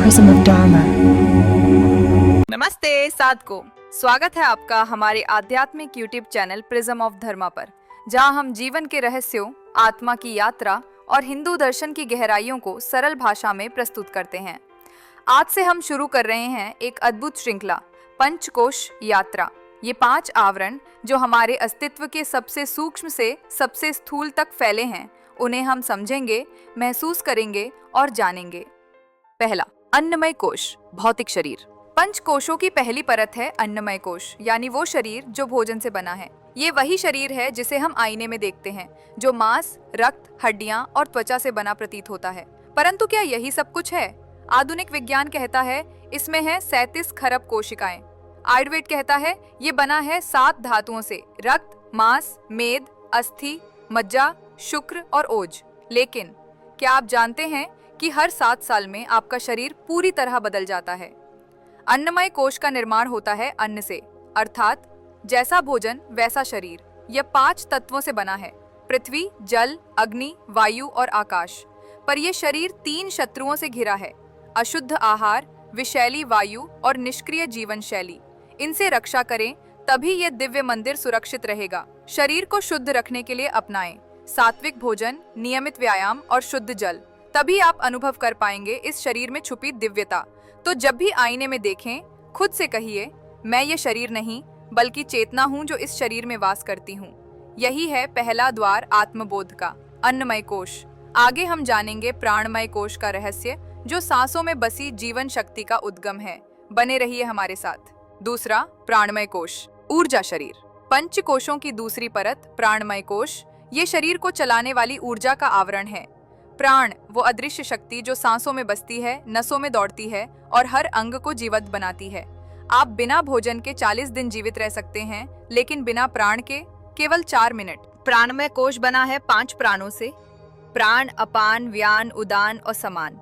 prism of Dharma. नमस्ते साधको, स्वागत है आपका हमारे आध्यात्मिक यूट्यूब चैनल प्रिज्म ऑफ धर्मा पर, जहां हम जीवन के रहस्यों, आत्मा की यात्रा और हिंदू दर्शन की गहराइयों को सरल भाषा में प्रस्तुत करते हैं। आज से हम शुरू कर रहे हैं एक अद्भुत श्रृंखला, पंचकोश यात्रा। ये 5 आवरण जो हमारे अस्तित्व के सबसे सूक्ष्म से सबसे स्थूल तक फैले हैं, उन्हें हम समझेंगे, महसूस करेंगे और जानेंगे। पहला, अन्नमय कोश, भौतिक शरीर। पंच कोशों की पहली परत है अन्नमय कोश, यानी वो शरीर जो भोजन से बना है। ये वही शरीर है जिसे हम आईने में देखते हैं, जो मांस, रक्त, हड्डियां और त्वचा से बना प्रतीत होता है। परंतु क्या यही सब कुछ है? आधुनिक विज्ञान कहता है इसमें है 37 खरब कोशिकाएं। आयुर्वेद कहता है ये बना है 7 धातुओं से, रक्त, मांस, मेद, अस्थि, मज्जा, शुक्र और ओज। लेकिन क्या आप जानते हैं कि हर 7 साल में आपका शरीर पूरी तरह बदल जाता है। अन्नमय कोश का निर्माण होता है अन्न से, अर्थात जैसा भोजन वैसा शरीर। यह 5 तत्वों से बना है, पृथ्वी, जल, अग्नि, वायु और आकाश। पर यह शरीर 3 शत्रुओं से घिरा है, अशुद्ध आहार, विषैली वायु और निष्क्रिय जीवन शैली। इनसे रक्षा करें, तभी यह दिव्य मंदिर सुरक्षित रहेगा। शरीर को शुद्ध रखने के लिए अपनाएं सात्विक भोजन, नियमित व्यायाम और शुद्ध जल। तभी आप अनुभव कर पाएंगे इस शरीर में छुपी दिव्यता। तो जब भी आईने में देखें, खुद से कहिए, मैं ये शरीर नहीं बल्कि चेतना हूँ जो इस शरीर में वास करती हूँ। यही है पहला द्वार आत्मबोध का, अन्नमय कोश। आगे हम जानेंगे प्राणमय कोश का रहस्य, जो सांसों में बसी जीवन शक्ति का उद्गम है। बने रहिए हमारे साथ। दूसरा, प्राणमय कोश, ऊर्जा शरीर। पंच कोशों की दूसरी परत प्राणमय कोश, ये शरीर को चलाने वाली ऊर्जा का आवरण है। प्राण वो अदृश्य शक्ति जो सांसों में बसती है, नसों में दौड़ती है और हर अंग को जीवंत बनाती है। आप बिना भोजन के 40 दिन जीवित रह सकते हैं, लेकिन बिना प्राण के केवल 4 मिनट। प्राणमय कोश बना है 5 प्राणों से, प्राण, अपान, व्यान, उदान और समान।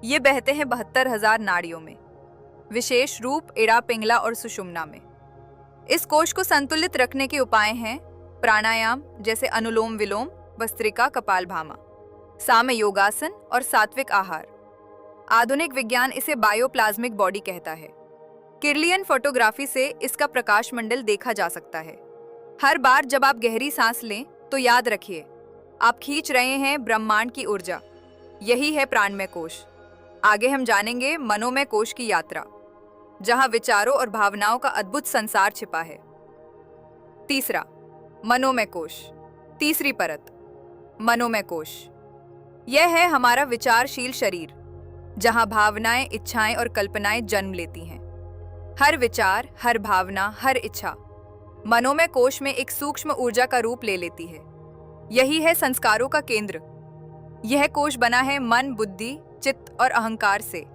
ये बहते हैं 72,000 नाड़ियों में, विशेष रूप इड़ा, पिंगला और सुषुम्ना में। इस कोश को संतुलित रखने के उपाय हैं प्राणायाम, जैसे अनुलोम विलोम, भस्त्रिका, कपालभामा, साम योगासन और सात्विक आहार। आधुनिक विज्ञान इसे बायोप्लाज्मिक बॉडी कहता है। किरलियन फोटोग्राफी से इसका प्रकाश मंडल देखा जा सकता है। हर बार जब आप गहरी सांस लें तो याद रखिए, आप खींच रहे हैं ब्रह्मांड की ऊर्जा। यही है प्राणमय कोश। आगे हम जानेंगे मनोमय कोश की यात्रा, जहां विचारों और भावनाओं का अद्भुत संसार छिपा है। तीसरा, मनोमय कोश, तीसरी परत, मनोमय कोश। यह है हमारा विचारशील शरीर, जहां भावनाएं, इच्छाएं और कल्पनाएं जन्म लेती हैं। हर विचार, हर भावना, हर इच्छा मनोमय कोश में एक सूक्ष्म ऊर्जा का रूप ले लेती है। यही है संस्कारों का केंद्र। यह कोश बना है मन, बुद्धि, चित्त और अहंकार से,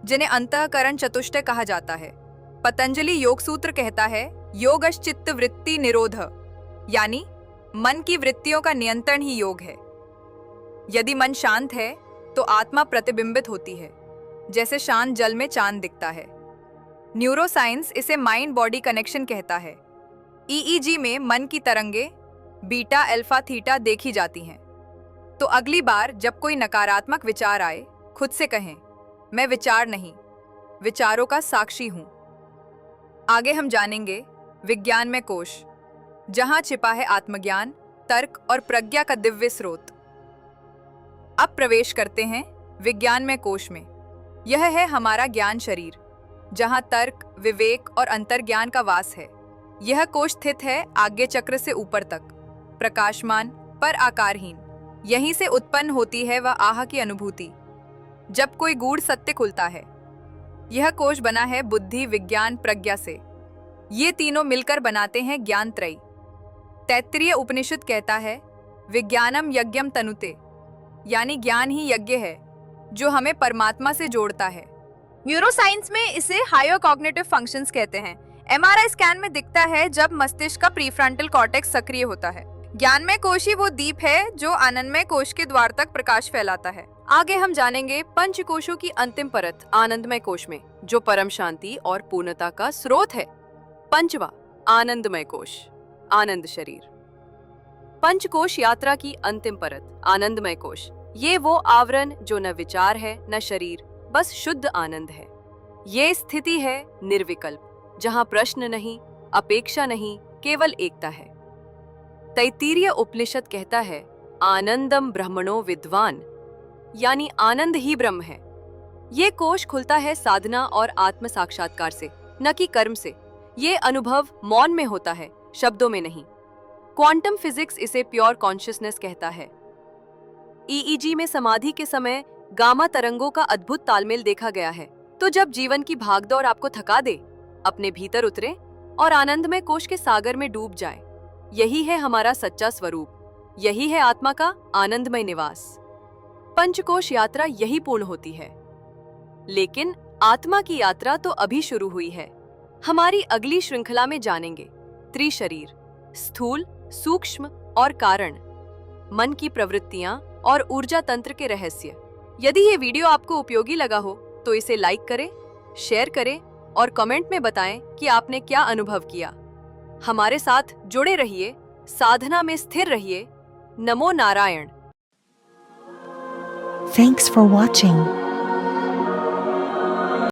जिन्हें अंतःकरण चतुष्टय कहा जाता है। पतंजलि योग सूत्र कहता है योगश्चित्त वृत्ति निरोध, यानी मन की वृत्तियों का नियंत्रण ही योग है। यदि मन शांत है तो आत्मा प्रतिबिंबित होती है, जैसे शांत जल में चांद दिखता है। न्यूरोसाइंस इसे माइंड बॉडी कनेक्शन कहता है। ईईजी में मन की तरंगे बीटा, अल्फा, थीटा देखी जाती हैं। तो अगली बार जब कोई नकारात्मक विचार आए, खुद से कहें, मैं विचार नहीं, विचारों का साक्षी हूं। आगे हम जानेंगे विज्ञान में कोश, जहां छिपा है आत्मज्ञान, तर्क और प्रज्ञा का दिव्य स्रोत। अब प्रवेश करते हैं विज्ञान में कोश में। यह है हमारा ज्ञान शरीर, जहां तर्क, विवेक और अंतर्ज्ञान का वास है। यह कोश स्थित है आज्ञा चक्र से ऊपर तक, प्रकाशमान पर आकारहीन। यहीं से उत्पन्न होती है वह आह की अनुभूति, जब कोई गूढ़ सत्य खुलता है। यह कोश बना है बुद्धि, विज्ञान, प्रज्ञा से। ये तीनों मिलकर बनाते हैं ज्ञान त्रयी। तैत्तिरीय उपनिषद कहता है विज्ञानम यज्ञम तनुते, यानी ज्ञान ही यज्ञ है जो हमें परमात्मा से जोड़ता है। न्यूरोसाइंस में इसे हायर कॉग्निटिव फंक्शंस कहते हैं। एमआरआई स्कैन में दिखता है जब मस्तिष्क का प्रीफ्रंटल कॉर्टेक्स सक्रिय होता है। ज्ञानमय कोश ही वो दीप है जो आनंदमय कोश के द्वार तक प्रकाश फैलाता है। आगे हम जानेंगे पंच कोशों की अंतिम परत आनंदमय कोश में, जो परम शांति और पूर्णता का स्रोत है। पंचवा, आनंदमय कोश, आनंद शरीर। पंचकोश यात्रा की अंतिम परत आनंदमय कोश, ये वो आवरण जो न विचार है न शरीर, बस शुद्ध आनंद है। ये स्थिति है निर्विकल्प, जहां प्रश्न नहीं, अपेक्षा नहीं, केवल एकता है। तैत्तिरीय उपनिषद कहता है, आनंदम ब्रह्मणो विद्वान, यानी आनंद ही ब्रह्म है। ये कोश खुलता है साधना और आत्म साक्षात्कार से, न कि कर्म से। ये अनुभव मौन में होता है, शब्दों में नहीं। क्वांटम फिजिक्स इसे प्योर कॉन्शियसनेस कहता है। ईईजी में समाधि के समय गामा तरंगों का अद्भुत तालमेल देखा गया है। तो जब जीवन की भागदौड़ आपको थका दे, अपने भीतर उतरे और आनंदमय कोश के सागर में डूब जाए। यही है हमारा सच्चा स्वरूप, यही है आत्मा का आनंदमय निवास। पंचकोश यात्रा यही पूर्ण होती है। लेकिन आत्मा की यात्रा तो अभी शुरू हुई है। हमारी अगली श्रृंखला में जानेंगे त्रिशरीर, स्थूल, सूक्ष्म और कारण, मन की प्रवृत्तियां और ऊर्जा तंत्र के रहस्य। यदि ये वीडियो आपको उपयोगी लगा हो तो इसे लाइक करें, शेयर करें और कमेंट में बताएं कि आपने क्या अनुभव किया। हमारे साथ जुड़े रहिए, साधना में स्थिर रहिए। नमो नारायण। Thanks for watching.